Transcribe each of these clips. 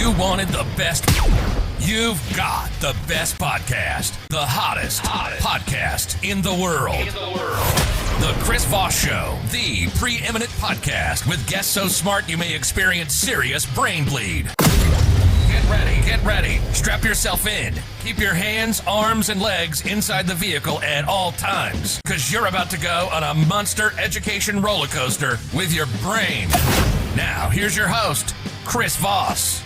You wanted the best. You've got the best podcast. The hottest podcast in the world. The Chris Voss Show, the preeminent podcast with guests so smart you may experience serious brain bleed. Get ready. Strap yourself in. Keep your hands, arms, and legs inside the vehicle at all times, because you're about to go on a monster education roller coaster with your brain. Now, here's your host, Chris Voss.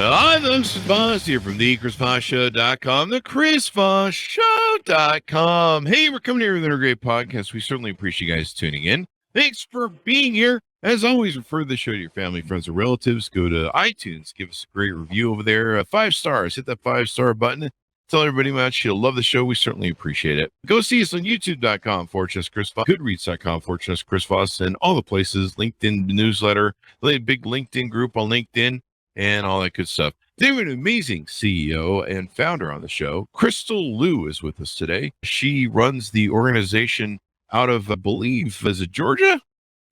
Hi, this is Voss here from the ChrisVossShow.com, the ChrisVossShow.com. Hey, we're coming here with another great podcast. We certainly appreciate you guys tuning in. Thanks for being here. As always, refer the show to your family, friends, or relatives. Go to iTunes. Give us a great review over there. 5 stars. Hit that 5-star button. Tell everybody about you. Love the show. We certainly appreciate it. Go see us on youtube.com/Chris Voss, goodreads.com/Chris Voss, and all the places. LinkedIn newsletter, the big LinkedIn group on LinkedIn, and all that good stuff. Today we have an amazing CEO and founder on the show. CLou is with us today. She runs the organization out of, I believe, is it Georgia?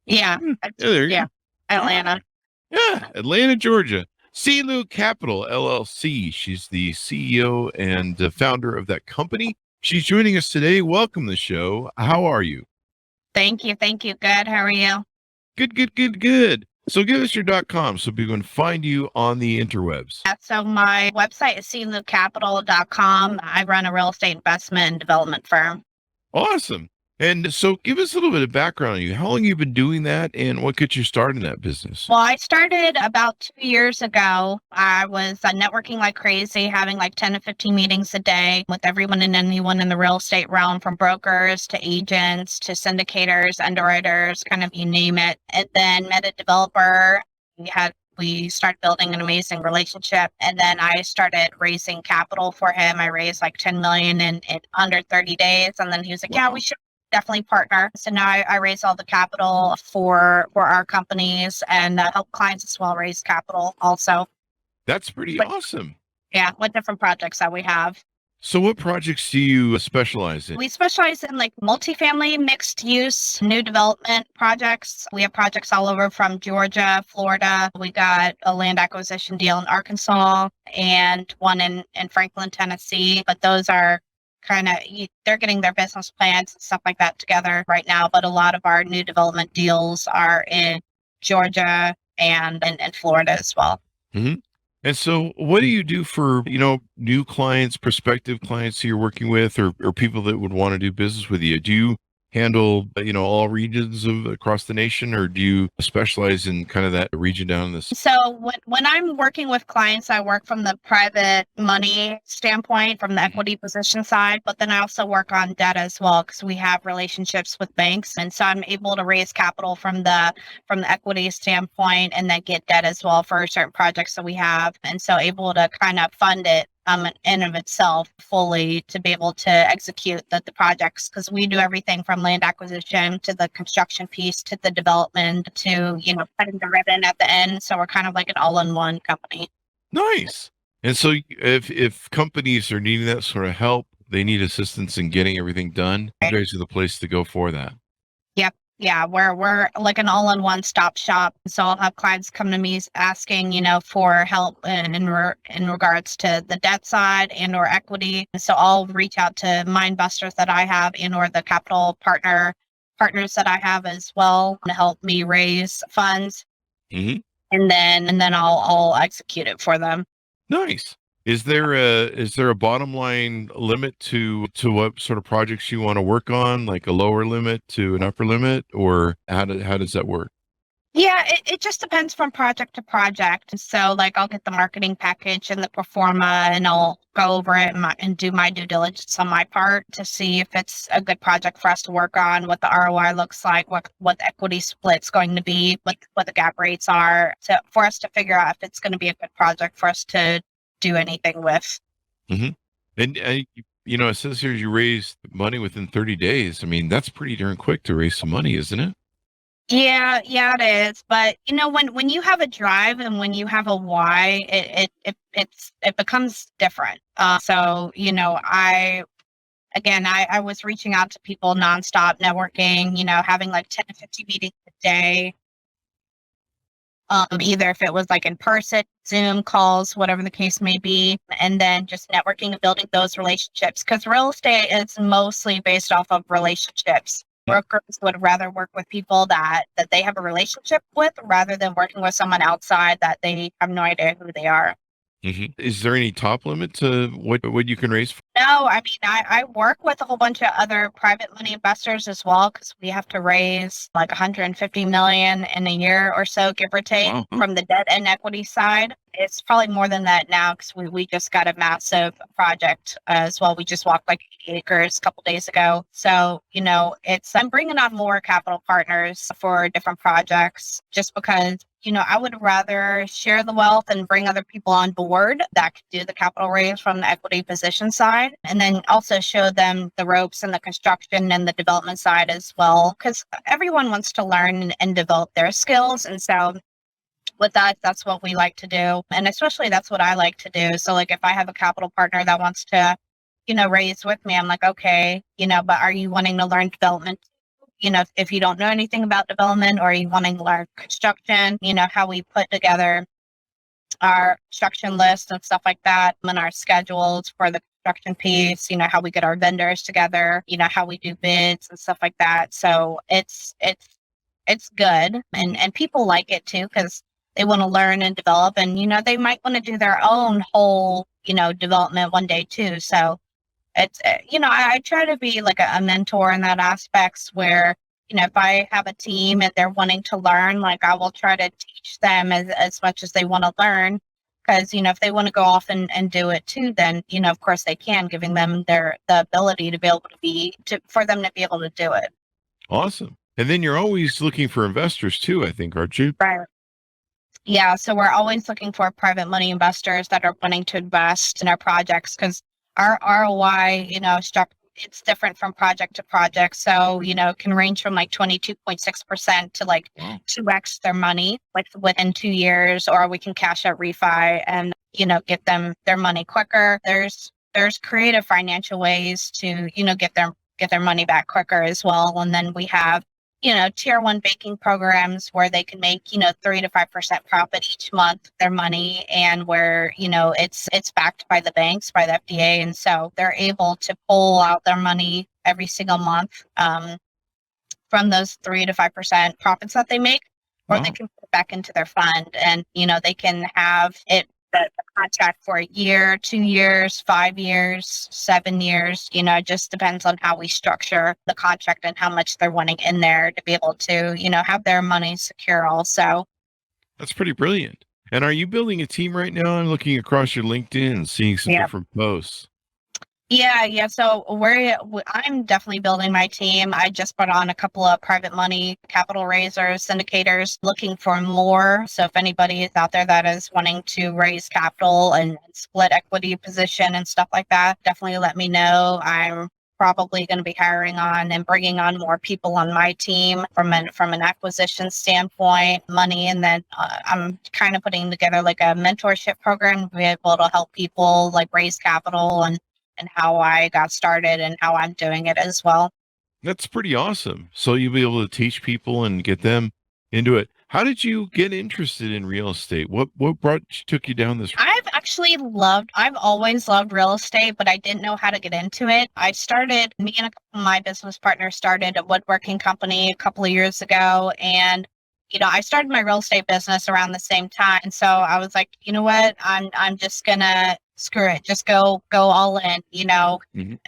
Yeah. There you go. Atlanta. Yeah, Atlanta, Georgia. CLou Capital, LLC. She's the CEO and founder of that company. She's joining us today. Welcome to the show. How are you? Thank you. Good. How are you? Good. So give us your .com so people can find you on the interwebs. Yeah, so my website is CLouCapital.com. I run a real estate investment and development firm. Awesome. And so give us a little bit of background on you. How long have you been doing that and what got you started in that business? Well, I started about 2 years ago. I was networking like crazy, having like 10 to 15 meetings a day with everyone and anyone in the real estate realm, from brokers to agents to syndicators, underwriters, kind of you name it. And then met a developer. We started building an amazing relationship. And then I started raising capital for him. I raised like 10 million in under 30 days. And then he was like, Wow. Yeah, we should definitely partner. So now I raise all the capital for our companies and help clients as well raise capital also. That's pretty awesome. Yeah, what different projects that we have. So what projects do you specialize in? We specialize in like multifamily, mixed use, new development projects. We have projects all over from Georgia, Florida. We got a land acquisition deal in Arkansas and one in Franklin, Tennessee. But those are kind of, they're getting their business plans and stuff like that together right now. But a lot of our new development deals are in Georgia and Florida as well. Mm-hmm. And so what do you do for, new clients, prospective clients who you're working with, or people that would want to do business with you? Do you handle, all regions across the nation, or do you specialize in kind of that region down this? So when I'm working with clients, I work from the private money standpoint, from the equity position side, but then I also work on debt as well, because we have relationships with banks. And so I'm able to raise capital from the equity standpoint and then get debt as well for certain projects that we have. And so able to kind of fund it in of itself fully to be able to execute the projects, because we do everything from land acquisition to the construction piece to the development to, cutting the ribbon at the end. So we're kind of like an all-in-one company. Nice. And so if companies are needing that sort of help, they need assistance in getting everything done, you guys are the place to go for that. Yep. Yeah, we're like an all-in-one stop shop. So I'll have clients come to me asking, for help in regards to the debt side and or equity. So I'll reach out to my investors that I have and or the capital partners that I have as well to help me raise funds. Mm-hmm. And then I'll execute it for them. Nice. Is there a bottom line limit to what sort of projects you want to work on, like a lower limit to an upper limit, or how does that work? Yeah, it just depends from project to project. So like I'll get the marketing package and the pro forma and I'll go over it and do my due diligence on my part to see if it's a good project for us to work on, what the ROI looks like, what the equity split's going to be, what the gap rates are, for us to figure out if it's going to be a good project for us to do anything with. Mm-hmm. And it says here you raised money within 30 days. I mean, that's pretty darn quick to raise some money, isn't it? Yeah, it is. But when you have a drive and when you have a why, it becomes different. So I was reaching out to people nonstop, networking, having like 10 to 15 meetings a day. either if it was like in person, Zoom calls, whatever the case may be, and then just networking and building those relationships. Because real estate is mostly based off of relationships. Brokers would rather work with people that they have a relationship with rather than working with someone outside that they have no idea who they are. Is there any top limit to what you can raise? No, I mean, I work with a whole bunch of other private money investors as well, because we have to raise like 150 million in a year or so, give or take, from the debt and equity side. It's probably more than that now because we just got a massive project as well. We just walked like 80 acres a couple days ago. So, I'm bringing on more capital partners for different projects just because, I would rather share the wealth and bring other people on board that could do the capital raise from the equity position side, and then also show them the ropes and the construction and the development side as well, because everyone wants to learn and develop their skills. And so with that, that's what we like to do. And especially that's what I like to do. So like if I have a capital partner that wants to, raise with me, I'm like, okay, but are you wanting to learn development? If you don't know anything about development, or you wanting to learn construction, how we put together our construction list and stuff like that, and our schedules for the construction piece, how we get our vendors together, how we do bids and stuff like that. So it's good. And people like it too, because they want to learn and develop, and, they might want to do their own whole, development one day too. So it's, I try to be like a mentor in that aspects where, if I have a team and they're wanting to learn, like I will try to teach them as much as they want to learn. Because, if they want to go off and do it too, then, of course they can, giving them the ability to be able for them to be able to do it. Awesome. And then you're always looking for investors too, I think, aren't you? Right. Yeah. So we're always looking for private money investors that are wanting to invest in our projects, because our ROI, it's different from project to project. So, it can range from like 22.6% to like 2x their money, like within 2 years, or we can cash out refi and, get them their money quicker. There's creative financial ways to, get their money back quicker as well. And then we have, tier 1 banking programs where they can make, 3 to 5% profit each month, their money, and where, it's backed by the banks, by the FDA. And so they're able to pull out their money every single month from those 3 to 5% profits that they make, or they can put it back into their fund, and, they can have it the contract for a year, 2 years, 5 years, 7 years. It just depends on how we structure the contract and how much they're wanting in there to be able to, have their money secure also. That's pretty brilliant. And are you building a team right now? I'm looking across your LinkedIn and seeing some different posts. Yeah. So I'm definitely building my team. I just brought on a couple of private money capital raisers, syndicators, looking for more. So if anybody is out there that is wanting to raise capital and split equity position and stuff like that, definitely let me know. I'm probably going to be hiring on and bringing on more people on my team from an acquisition standpoint, money. And then I'm kind of putting together like a mentorship program to be able to help people like raise capital and how I got started and how I'm doing it as well. That's pretty awesome. So you'll be able to teach people and get them into it. How did you get interested in real estate? What took you down this road? I've always loved real estate, but I didn't know how to get into it. Me and a couple of my business partners started a woodworking company a couple of years ago, and I started my real estate business around the same time. And so I was like, you know what, I'm just gonna screw it, just go all in,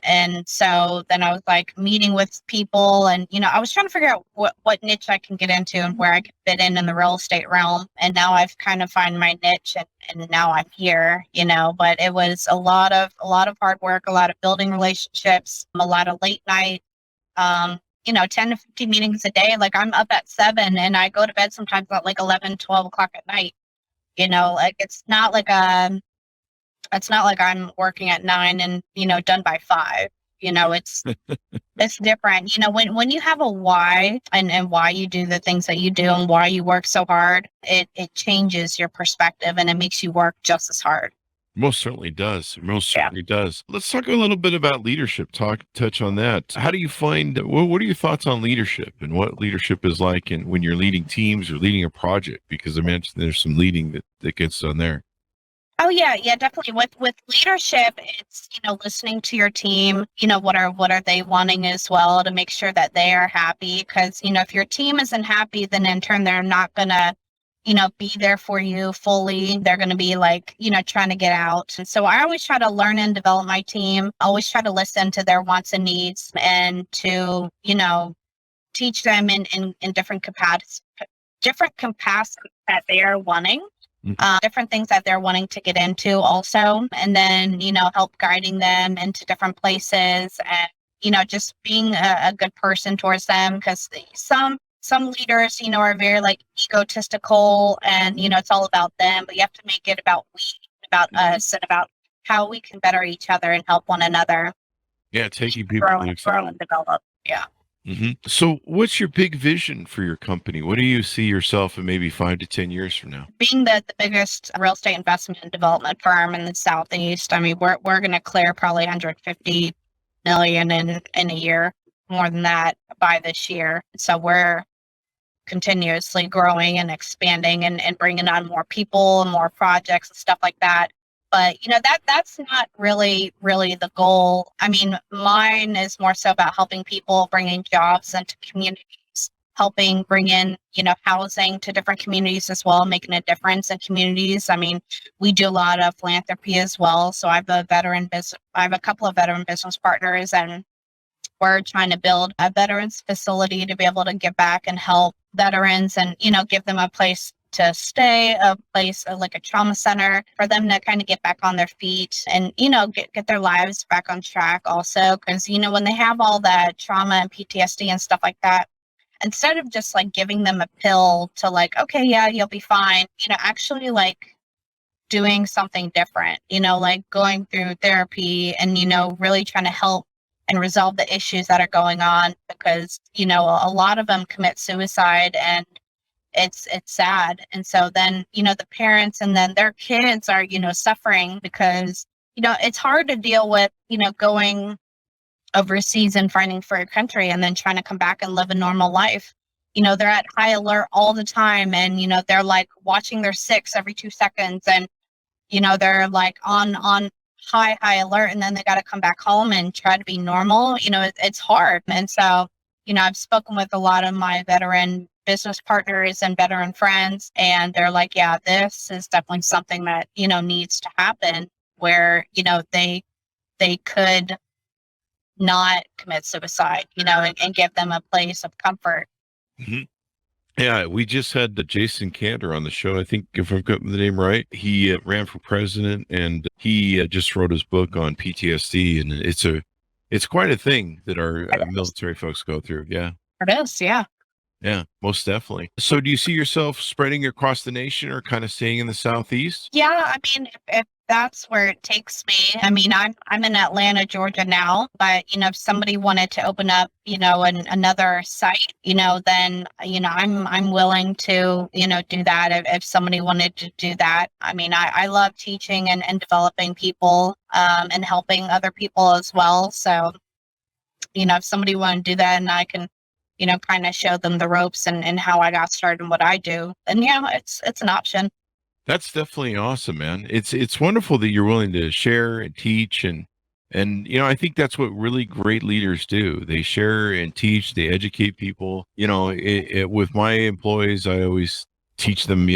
And so then I was like meeting with people, and I was trying to figure out what niche I can get into and where I could fit in the real estate realm. And now I've kind of found my niche, and now I'm here, but it was a lot of hard work, a lot of building relationships, a lot of late night 10 to 15 meetings a day. Like I'm up at 7 and I go to bed sometimes at like 11, 12 o'clock at night. Like it's not like I'm working at 9 and, done by 5. It's different. When you have a why and why you do the things that you do and why you work so hard, it changes your perspective and it makes you work just as hard. Most certainly does. Most Yeah. certainly does. Let's talk a little bit about leadership. Touch on that. How do you find, what are your thoughts on leadership and what leadership is like and when you're leading teams or leading a project? Because I mentioned there's some leading that gets done there. Oh yeah, definitely. With leadership, it's, listening to your team, what are they wanting as well to make sure that they are happy. Because, if your team isn't happy, then in turn they're not gonna, be there for you fully. They're gonna be like, trying to get out. And so I always try to learn and develop my team. I always try to listen to their wants and needs and to, teach them in different capacities that they are wanting. Different things that they're wanting to get into also, and then help guiding them into different places, and just being a good person towards them, because some leaders are very like egotistical, and it's all about them, but you have to make it about us and about how we can better each other and help one another. Yeah, taking people grow and develop. Yeah. So what's your big vision for your company? What do you see yourself in maybe 5 to 10 years from now? Being the biggest real estate investment and development firm in the Southeast, I mean, we're going to clear probably 150 million in a year, more than that by this year. So we're continuously growing and expanding and bringing on more people and more projects and stuff like that. But, that's not really the goal. I mean, mine is more so about helping people, bringing jobs into communities, helping bring in, housing to different communities as well, making a difference in communities. I mean, we do a lot of philanthropy as well. So I have a couple of veteran business partners, and we're trying to build a veterans facility to be able to give back and help veterans and, give them a place to stay, a place like a trauma center for them to kind of get back on their feet and, get their lives back on track also. Because, when they have all that trauma and PTSD and stuff like that, instead of just like giving them a pill to like, okay, yeah, you'll be fine, actually like doing something different, like going through therapy and, really trying to help and resolve the issues that are going on, because, a lot of them commit suicide, and it's sad. And so then, the parents and then their kids are, suffering because, it's hard to deal with, going overseas and fighting for your country and then trying to come back and live a normal life. They're at high alert all the time, and, they're like watching their six every 2 seconds, and, they're like on high alert, and then they got to come back home and try to be normal. It's hard. And so, I've spoken with a lot of my veteran business partners and veteran friends, and they're like, yeah, this is definitely something that, needs to happen, where, they could not commit suicide, and give them a place of comfort. Mm-hmm. Yeah, we just had Jason Cantor on the show. I think, if I've got the name right, he ran for president, and he just wrote his book on PTSD, and it's quite a thing that our military folks go through. Yeah, it is. Yeah. Yeah, most definitely. So do you see yourself spreading across the nation or kind of staying in the Southeast? Yeah, I mean, if that's where it takes me. I mean, I'm in Atlanta, Georgia now, but if somebody wanted to open up, another site, then I'm willing to, do that if somebody wanted to do that. I mean, I love teaching and developing people, and helping other people as well. So, if somebody wanted to do that, and I can, kind of show them the ropes and how I got started and what I do, and it's an option. That's definitely awesome, man. It's wonderful that you're willing to share and teach, and I think that's what really great leaders do. They share and teach, they educate people. With my employees, I always teach them,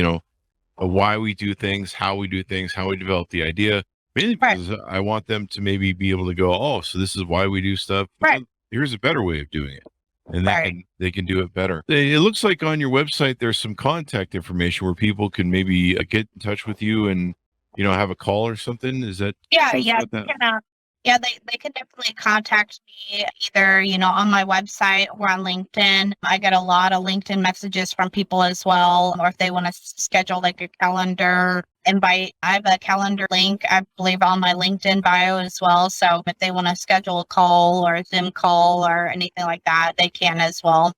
why we do things, how we do things, how we develop the idea. Mainly because I want them to maybe be able to go, oh, so this is why we do stuff. Right. Here's a better way of doing it. And they can do it better. It looks like on your website there's some contact information where people can maybe get in touch with you and have a call or something. Is that they can definitely contact me either on my website or on LinkedIn. I get a lot of LinkedIn messages from people as well, or if they want to schedule like a calendar invite, I have a calendar link, I believe, on my LinkedIn bio as well. So if they want to schedule a call or a Zoom call or anything like that, they can as well.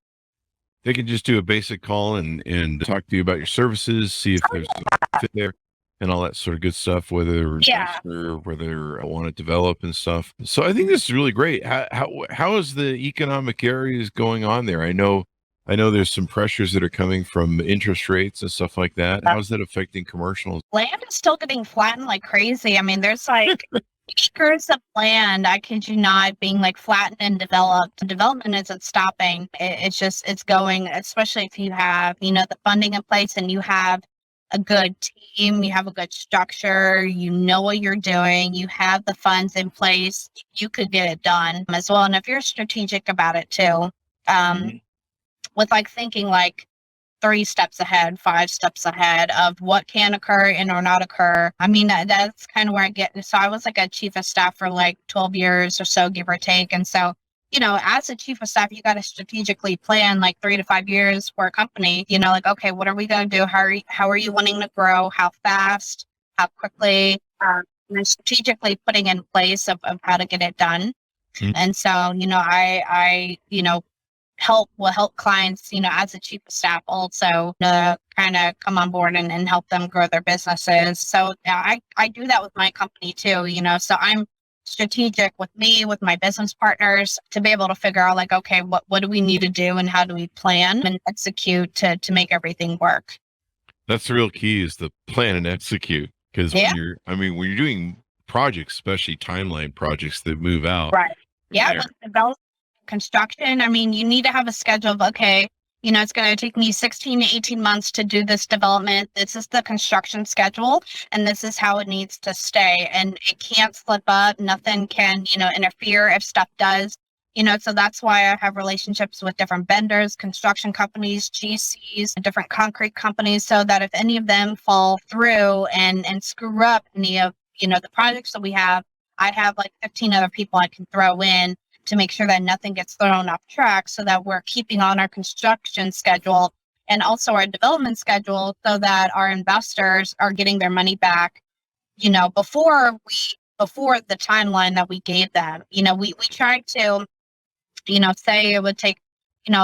They can just do a basic call and talk to you about your services, see if there's a fit there. and all that sort of good stuff, whether they're Yeah. investor or whether they want to develop and stuff. So I think this is really great. How is the economic areas going on there? I know there's some pressures that are coming from interest rates and stuff like that. How's that affecting commercials? Land is still getting flattened like crazy. I mean, there's like acres of land, I kid you not, being like flattened and developed. Development isn't stopping. It's going, especially if you have, the funding in place and you have a good team, you have a good structure, you know what you're doing, you have the funds in place, you could get it done as well. And if you're strategic about it too, with like thinking like 3 steps ahead, 5 steps ahead of what can occur and or not occur. I mean, that's kind of where I get. So I was like a chief of staff for like 12 years or so, give or take. And so, as a chief of staff, you got to strategically plan like 3 to 5 years for a company, like, okay, what are we going to do? How are you wanting to grow? How fast? How quickly? And then strategically putting in place of how to get it done. And so, I will help clients, as a chief of staff also kind of come on board and help them grow their businesses. So I do that with my company too, so I'm strategic with my business partners to be able to figure out like, okay, what do we need to do and how do we plan and execute to make everything work? That's the real key, is the plan and execute. Because when you're doing projects, especially timeline projects that move out. Right. Yeah. Construction, I mean, you need to have a schedule of, okay, it's going to take me 16 to 18 months to do this development. This is the construction schedule, and this is how it needs to stay. And it can't slip up. Nothing can, interfere if stuff does. So that's why I have relationships with different vendors, construction companies, GCs, different concrete companies, so that if any of them fall through and screw up any of, the projects that we have, I have like 15 other people I can throw in to make sure that nothing gets thrown off track, so that we're keeping on our construction schedule and also our development schedule, so that our investors are getting their money back, before the timeline that we gave them. We tried to, say it would take,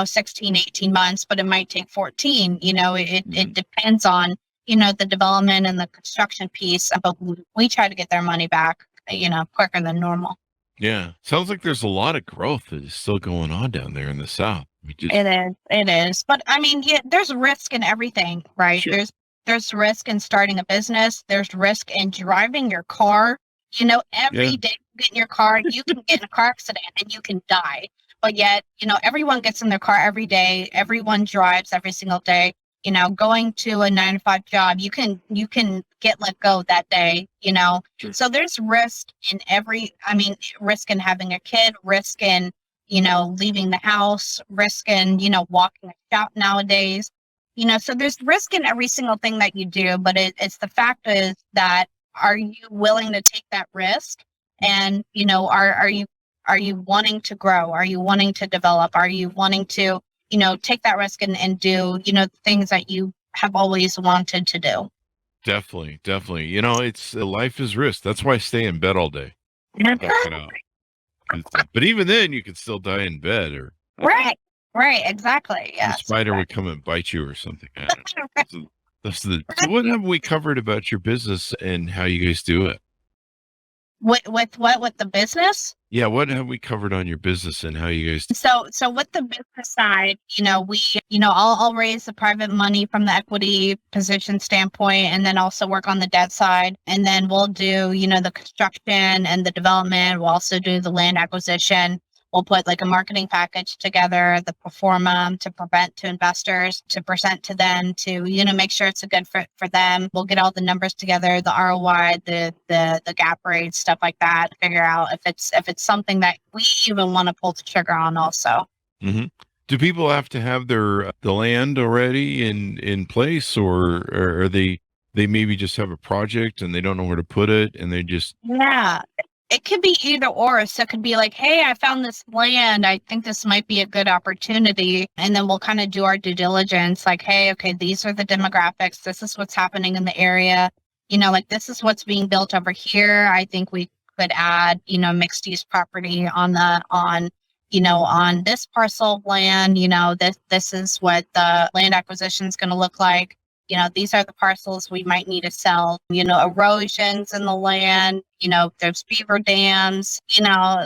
16, 18 months, but it might take 14. It depends on, the development and the construction piece, but we try to get their money back, quicker than normal. Yeah. Sounds like there's a lot of growth that is still going on down there in the South. It is. But I mean, there's risk in everything, right? Sure. There's risk in starting a business. There's risk in driving your car. Every day you get in your car, you can get in a car accident and you can die. But yet, everyone gets in their car every day. Everyone drives every single day. Going to a 9-to-5 job, you can get let go that day, Sure. So there's risk in risk in having a kid, risk in, leaving the house, risk in, walking a shop nowadays, so there's risk in every single thing that you do. But it's the fact is that, are you willing to take that risk? And, are you wanting to grow? Are you wanting to develop? Are you wanting to, take that risk and do, the things that you have always wanted to do? Definitely. It's life is risk. That's why I stay in bed all day. But even then, you could still die in bed, or right, exactly. Yeah, a spider would come and bite you or something. I don't know. So what have we covered about your business and how you guys do it? With the business? Yeah, what have we covered on your business and how you guys? So with the business side, I'll raise the private money from the equity position standpoint, and then also work on the debt side. And then we'll do, the construction and the development. We'll also do the land acquisition. We'll put like a marketing package together, the pro forma to present to investors, to present to them, to, make sure it's a good fit for them. We'll get all the numbers together, the ROI, the gap rates, stuff like that, figure out if it's something that we even want to pull the trigger on also. Mm-hmm. Do people have to have the land already in place, or are they maybe just have a project and they don't know where to put it and they just... Yeah. It could be either or. So it could be like, hey, I found this land. I think this might be a good opportunity. And then we'll kind of do our due diligence. Like, hey, okay, these are the demographics. This is what's happening in the area. This is what's being built over here. I think we could add, mixed use property on this parcel of land. This is what the land acquisition is going to look like. these are the parcels we might need to sell, erosions in the land, there's beaver dams,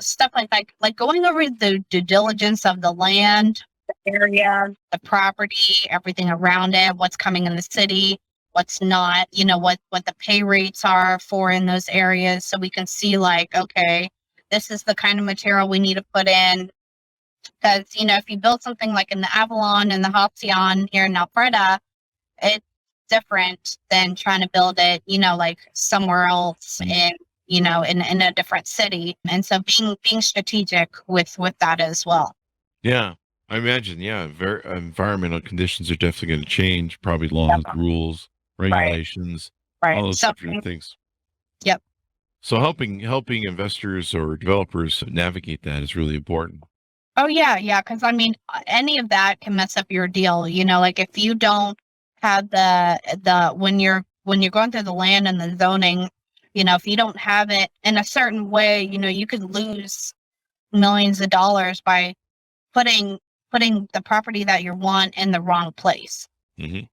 stuff like that, like going over the due diligence of the land, the area, the property, everything around it, what's coming in the city, what's not, what the pay rates are for in those areas. So we can see like, okay, this is the kind of material we need to put in. Because, if you build something like in the Avalon and the Halcyon here in Alberta, it's different than trying to build it, like somewhere else in a different city. And so being strategic with that as well. Yeah, I imagine. Yeah, environmental conditions are definitely going to change. Probably laws, rules, regulations, right. all those different things. Yep. So helping investors or developers navigate that is really important. Oh yeah. Because any of that can mess up your deal. Like if you don't have the when you're going through the land and the zoning, if you don't have it in a certain way, you could lose millions of dollars by putting the property that you want in the wrong place. Mm-hmm.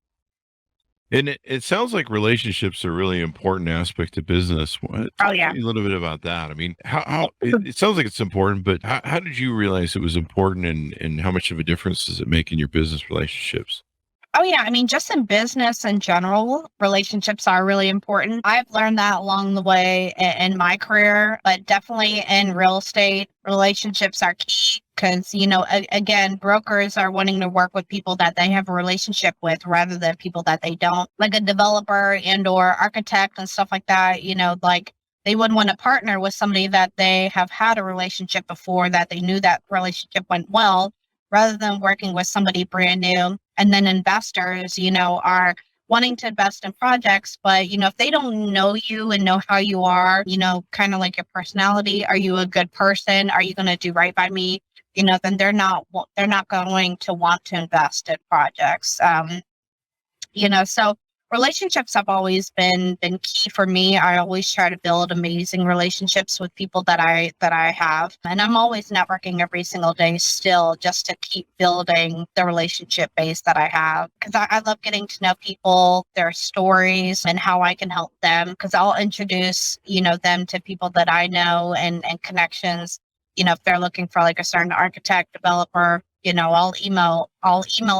And it sounds like relationships are a really important aspect of business. Talk to me a little bit about that. How it sounds like it's important, but how did you realize it was important, and how much of a difference does it make in your business relationships? Oh, yeah. Just in business in general, relationships are really important. I've learned that along the way in my career, but definitely in real estate, relationships are key because, again, brokers are wanting to work with people that they have a relationship with rather than people that they don't. Like a developer and or architect and stuff like that, like they wouldn't want to partner with somebody that they have had a relationship before, that they knew that relationship went well, rather than working with somebody brand new. And then investors, are wanting to invest in projects, but, if they don't know you and know how you are, kind of like your personality, are you a good person? Are you going to do right by me? Then they're not going to want to invest in projects. So relationships have always been key for me. I always try to build amazing relationships with people that I have. And I'm always networking every single day still, just to keep building the relationship base that I have. Because I love getting to know people, their stories, and how I can help them. Because I'll introduce, them to people that I know and connections. If they're looking for like a certain architect, developer, I'll email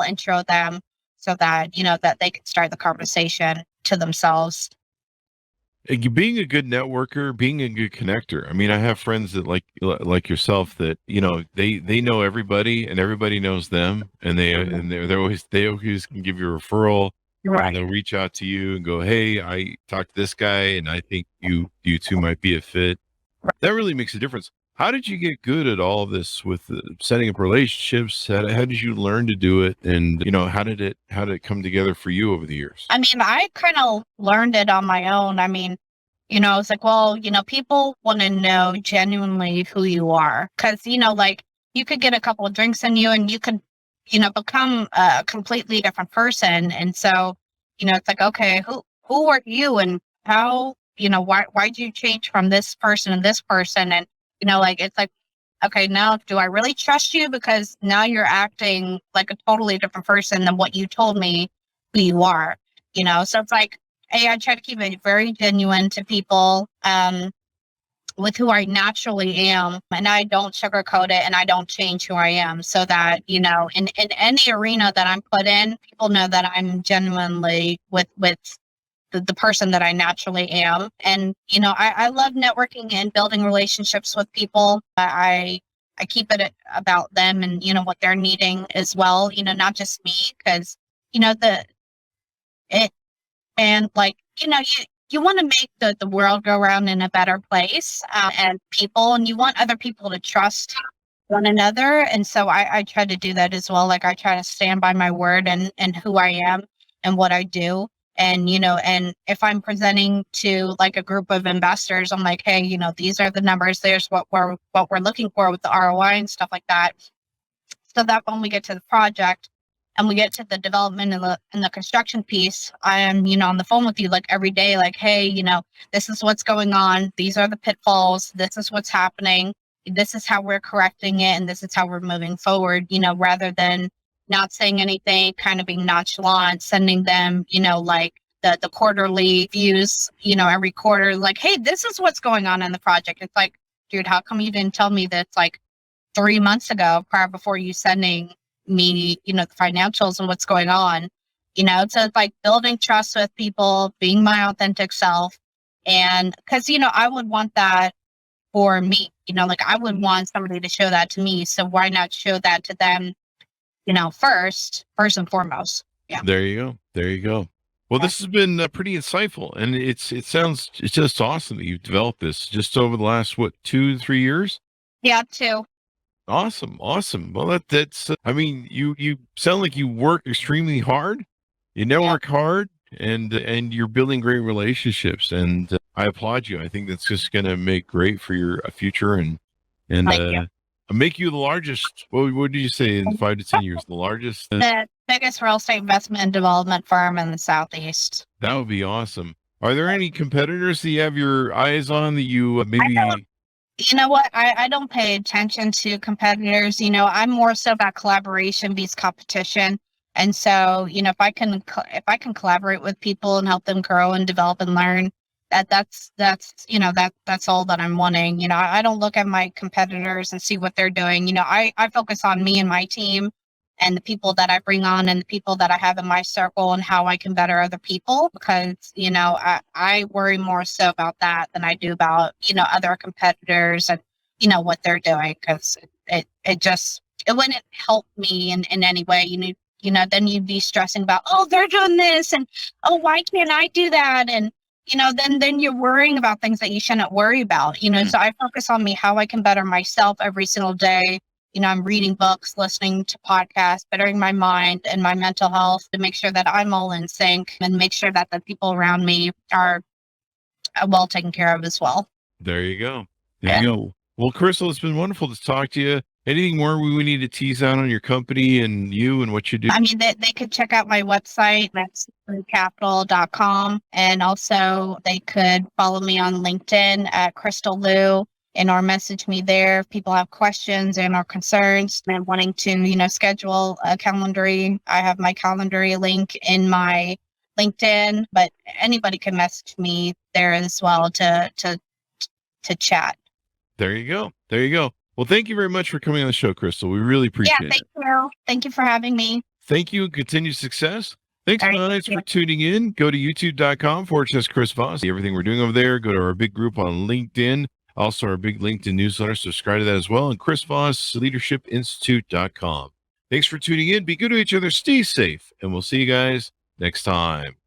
intro them, so that, that they can start the conversation to themselves. Being a good networker, being a good connector. I have friends that like yourself that, they know everybody and everybody knows them, and they always can give you a referral. Right. And they'll reach out to you and go, "Hey, I talked to this guy and I think you two might be a fit." Right. That really makes a difference. How did you get good at all of this with setting up relationships? How did you learn to do it? And, how did it come together for you over the years? I kind of learned it on my own. It's like, well, people want to know genuinely who you are. Because, like you could get a couple of drinks in you and you could, become a completely different person. And so, it's like, okay, who are you and how, why'd you change from this person and this person? And, it's like, okay, now do I really trust you? Because now you're acting like a totally different person than what you told me who you are, So it's like, hey, I try to keep it very genuine to people with who I naturally am. And I don't sugarcoat it and I don't change who I am, so that, in any arena that I'm put in, people know that I'm genuinely with the person that I naturally am. And, I love networking and building relationships with people. I keep it about them and, what they're needing as well, not just me, because, you want to make the world go around in a better place and you want other people to trust one another. And so I try to do that as well. Like I try to stand by my word and who I am and what I do. And, and if I'm presenting to like a group of investors, I'm like, hey, these are the numbers. There's what we're looking for with the ROI and stuff like that. So that when we get to the project and we get to the development and the construction piece, I am, on the phone with you like every day, like, hey, this is what's going on. These are the pitfalls. This is what's happening. This is how we're correcting it. And this is how we're moving forward, rather than, not saying anything, kind of being nonchalant, sending them, like the quarterly views, every quarter, like, hey, this is what's going on in the project. It's like, dude, how come you didn't tell me this like 3 months ago before you sending me, the financials and what's going on? So it's like building trust with people, being my authentic self. And because, I would want that for me, like I would want somebody to show that to me. So why not show that to them, first and foremost. Yeah. There you go. Well, this has been pretty insightful, and it's just awesome that you've developed this just over the last, 2-3 years? Yeah, too. Awesome. Well, that's I mean, you sound like you work extremely hard. You network hard, and you're building great relationships, and I applaud you. I think that's just going to make great for your future, and make you the largest. What did you say in 5 to 10 years? The largest, the biggest real estate investment and development firm in the Southeast. That would be awesome. Are there any competitors that you have your eyes on that you maybe? You know what? I don't pay attention to competitors. I'm more so about collaboration beats competition. And so, if I can collaborate with people and help them grow and develop and learn, that's all that I'm wanting. I don't look at my competitors and see what they're doing. I focus on me and my team and the people that I bring on and the people that I have in my circle and how I can better other people, because, I worry more so about that than I do about, other competitors and, what they're doing, because it wouldn't help me in any way. Then you'd be stressing about, oh, they're doing this, and, oh, why can't I do that? And, then you're worrying about things that you shouldn't worry about, so I focus on me, how I can better myself every single day. I'm reading books, listening to podcasts, bettering my mind and my mental health to make sure that I'm all in sync and make sure that the people around me are well taken care of as well. There you go. You go. Well, Crystal, it's been wonderful to talk to you. Anything more we need to tease out on your company and you and what you do? I mean, they could check out my website, that's capital.com. And also they could follow me on LinkedIn at CLou, or message me there if people have questions and are concerns and wanting to, schedule a calendaring. I have my calendaring link in my LinkedIn, but anybody can message me there as well to chat. There you go. Well, thank you very much for coming on the show, Crystal. We really appreciate it. Thank you. Thank you for having me. Thank you. Continued success. Thanks, guys, for tuning in. Go to youtube.com/Chris Voss. Everything we're doing over there. Go to our big group on LinkedIn. Also, our big LinkedIn newsletter. Subscribe to that as well. And Chris Voss, leadershipinstitute.com. Thanks for tuning in. Be good to each other. Stay safe. And we'll see you guys next time.